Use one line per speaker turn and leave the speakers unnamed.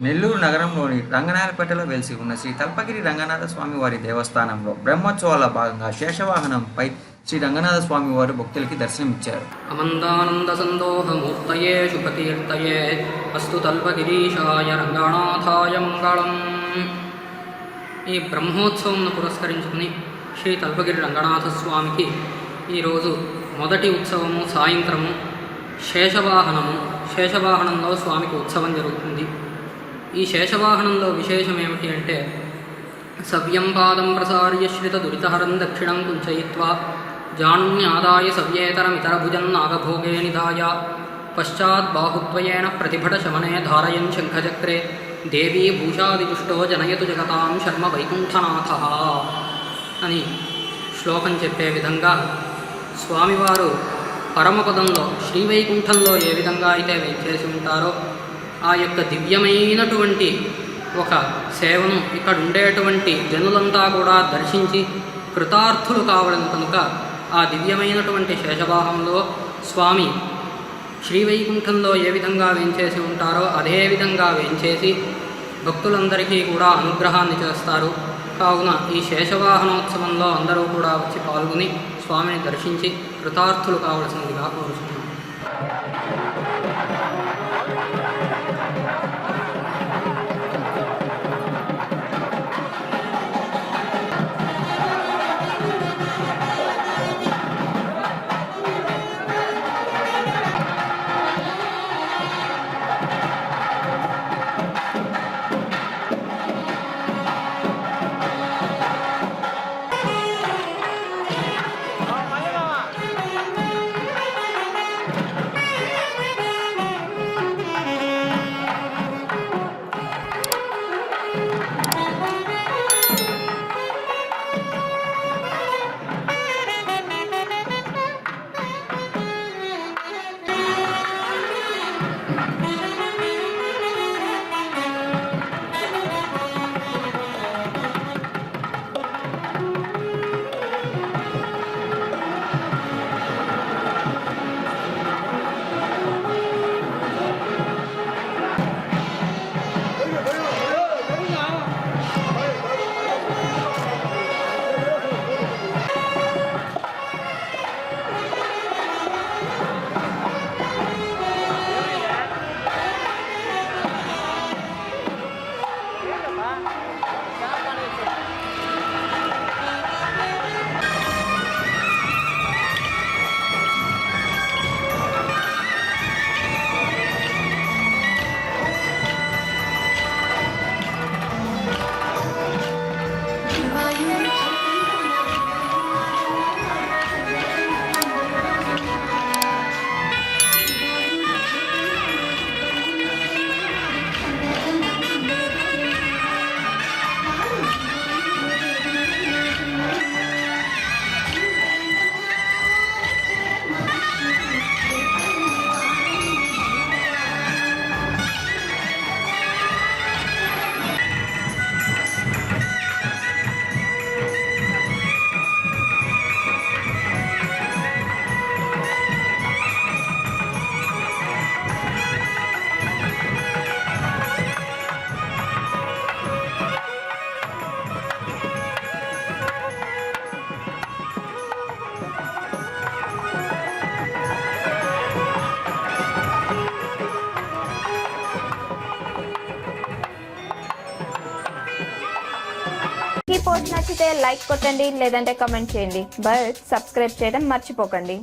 నెల్లూరు నగరంలోని రంగనాయలపేటలో వెలిసి ఉన్న శ్రీ తల్పగిరి రంగనాథ స్వామి వారి దేవస్థానంలో బ్రహ్మోత్సవాల భాగంగా శేషవాహనంపై శ్రీ రంగనాథ స్వామి వారు భక్తులకి దర్శనమిచ్చారు.
అమందానంద సందోహమూర్తయే శుభకీర్తయే అస్తు తల్పగిరీశాయ రంగనాథాయ మంగళం. ఈ బ్రహ్మోత్సవం పురస్కరించుకుని శ్రీ తల్పగిరి రంగనాథ స్వామికి ఈరోజు మొదటి ఉత్సవము సాయంత్రము శేషవాహనంలో స్వామికి ఉత్సవం జరుగుతుంది. ఈ శేషవాహనంలో విశేషం ఏమిటి అంటే, సవ్యం పాదం ప్రసార్య శ్రిత దురితహరం దక్షిణం కుంచయిత్వా జానున్యాదాయ సవ్యేతరమితర భుజన్ నాగభోగే నిధాయ పశ్చాత్ బాహుద్వయేన ప్రతిభట శమనే ధారయన్ శంఖచక్రే దేవీ భూషాదిదుష్టో జనయతు జగతాం శర్మ వైకుంఠనాథ అని శ్లోకం చెప్పే విధంగా స్వామివారు పరమపదంలో శ్రీవైకుంఠంలో ఏ విధంగా అయితే వేచేసి ఉంటారో ఆ యొక్క దివ్యమైనటువంటి ఒక సేవను ఇక్కడ ఉండేటువంటి జనులంతా కూడా దర్శించి కృతార్థులు కావడం కనుక ఆ దివ్యమైనటువంటి శేషవాహంలో స్వామి శ్రీవైకుంఠంలో ఏ విధంగా వేంచేసి ఉంటారో అదే విధంగా వేంచేసి భక్తులందరికీ కూడా అనుగ్రహాన్ని చేస్తారు. కావున ఈ శేషవాహనోత్సవంలో అందరూ కూడా వచ్చి పాల్గొని స్వామిని దర్శించి కృతార్థులు కావలసిందిగా కోరుతున్నాను.
ఈ పోస్ట్ నచ్చితే లైక్ కొట్టండి, లేదంటే కామెంట్ చేయండి. బట్ సబ్స్క్రైబ్ చేయడం మర్చిపోకండి.